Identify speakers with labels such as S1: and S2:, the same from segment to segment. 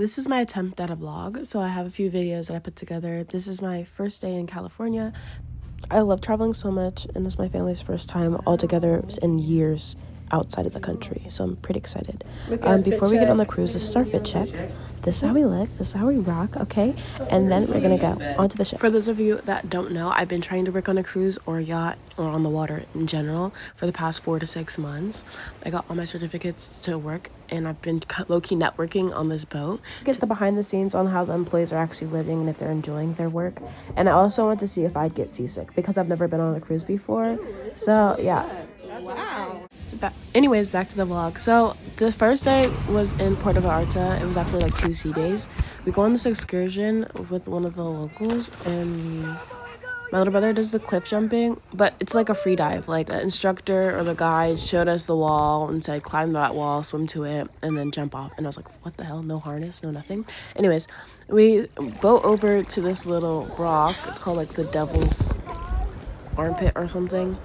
S1: This is my attempt at a vlog, so I have a few videos that I put together. This is my first day in California. I love traveling so much, and it's my family's first time all together in years outside of the country, so I'm pretty excited. Before we get on the cruise, this is our fit check. This is how we look, this is how we rock, okay? And then we're gonna go onto the ship. For those of you that don't know, I've been trying to work on a cruise or a yacht or on the water in general for the past 4 to 6 months. I got all my certificates to work, and I've been low-key networking on this boat. Get the behind the scenes on how the employees are actually living and if they're enjoying their work. And I also want to see if I'd get seasick because I've never been on a cruise before. So yeah. Wow. Anyways, back to the vlog. So the first day was in Puerto Vallarta. It was actually like 2 sea days. We go on this excursion with one of the locals, and my little brother does the cliff jumping, but it's like a free dive. Like the instructor or the guide showed us the wall and said climb that wall, swim to it, and then jump off. And I was like, what the hell? No harness, no nothing. Anyways, we boat over to this little rock. It's called like the Devil's Armpit or something,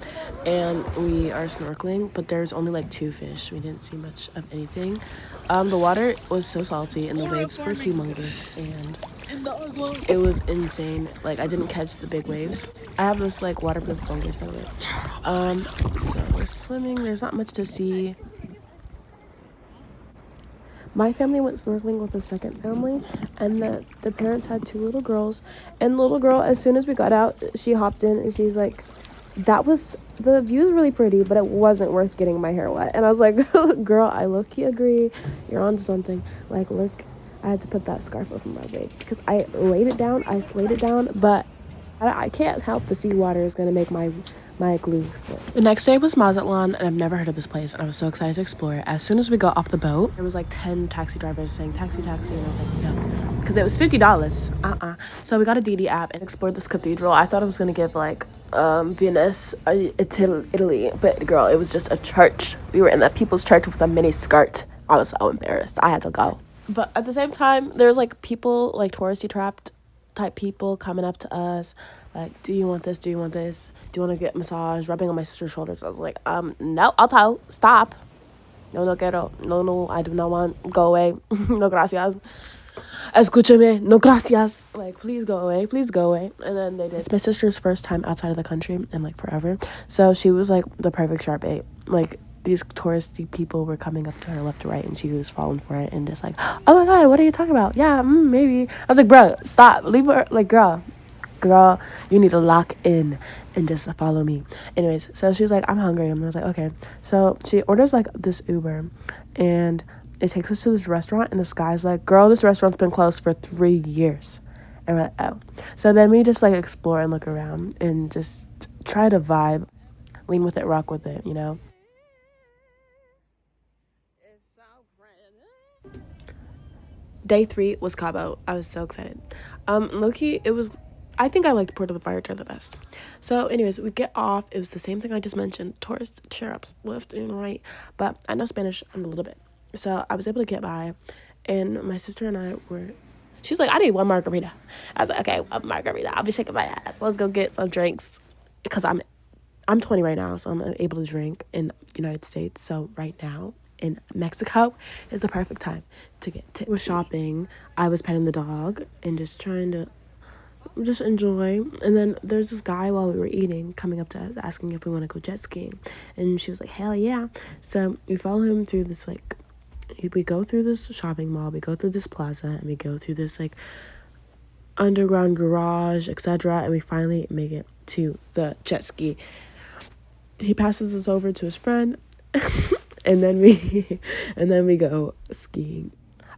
S1: and we are snorkeling, but there's only like 2 fish. We didn't see much of anything. The water was so salty and the waves were humongous, and it was insane. Like, I didn't catch the big waves. I have this like waterproof goggles, by the way. So we're swimming. There's not much to see. My family went snorkeling with a second family, and the parents had 2 little girls. And the little girl, as soon as we got out, she hopped in and she's like, the view's really pretty, but it wasn't worth getting my hair wet. And I was like, girl, I low-key agree. You're onto something. Like, look, I had to put that scarf over my wig because I laid it down, I slayed it down, but I can't help the seawater is going to make my glue slip. The next day was Mazatlán, and I've never heard of this place, and I was so excited to explore it. As soon as we got off the boat, there was like 10 taxi drivers saying taxi, taxi, and I was like, no, because it was $50. So we got a DD app and explored this cathedral. I thought it was going to give like Venice, Italy, but girl, it was just a church. We were in that people's church with a mini skirt. I was so embarrassed. I had to go. But at the same time, there's like people, like touristy trapped type people coming up to us like, do you want this, do you want this, do you want to get massage, rubbing on my sister's shoulders. I was like, no, I'll tell, stop, no quiero, no, I do not want, go away. No gracias, escúchame, no gracias, like, please go away. And then they did. It's my sister's first time outside of the country in like forever, so she was like the perfect sharp bait. Like, these touristy people were coming up to her left to right, and she was falling for it and just like, oh my god, what are you talking about? Yeah, maybe. I was like, bro, stop, leave her. Like, girl, you need to lock in and just follow me. Anyways, so she's like, I'm hungry, and I was like, okay. So she orders like this Uber, and it takes us to this restaurant, and this guy's like, girl, this restaurant's been closed for 3 years. And we're like, oh. So then we just like explore and look around and just try to vibe, lean with it, rock with it, you know. Day 3 was Cabo. I was so excited. Low-key, I think I liked Puerto Vallarta the best. So anyways, we get off. It was the same thing I just mentioned. Tourist cheer-ups left and right. But I know Spanish a little bit. So I was able to get by. And my sister and I she's like, I need 1 margarita. I was like, okay, 1 margarita. I'll be shaking my ass. Let's go get some drinks. Because I'm 20 right now, so I'm able to drink in the United States. So right now, in Mexico is the perfect time to get to. With shopping, I was petting the dog and just trying to just enjoy. And then there's this guy while we were eating coming up to us asking if we want to go jet skiing, and she was like, hell yeah. So we follow him through this, like, we go through this shopping mall, we go through this plaza, and we go through this like underground garage, etc., and we finally make it to the jet ski. He passes us over to his friend. And then we go skiing.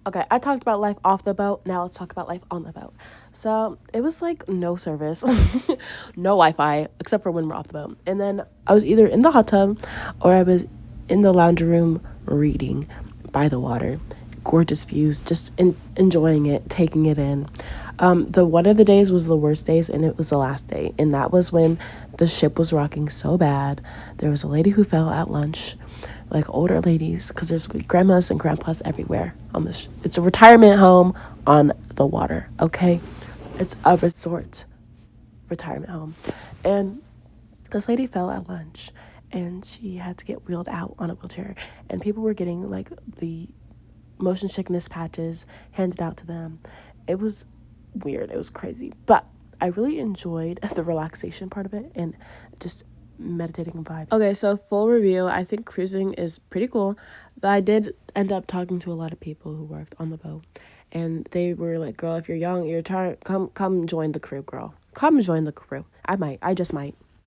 S1: Okay, I talked about life off the boat. Now let's talk about life on the boat. So it was like no service, no Wi-Fi, except for when we're off the boat. And then I was either in the hot tub or I was in the lounge room reading by the water. Gorgeous views, just enjoying it, taking it in. The one of the days was the worst days, and it was the last day. And that was when the ship was rocking so bad. There was a lady who fell at lunch. Like older ladies, because there's grandmas and grandpas everywhere on this. It's a retirement home on the water, okay? It's a resort retirement home. And this lady fell at lunch, and she had to get wheeled out on a wheelchair. And people were getting like the motion sickness patches handed out to them. It was weird. It was crazy. But I really enjoyed the relaxation part of it and just meditating and vibes. Okay, so full review. I think cruising is pretty cool. I did end up talking to a lot of people who worked on the boat, and they were like, girl, if you're young, you're trying, come join the crew, girl. Come join the crew. I just might.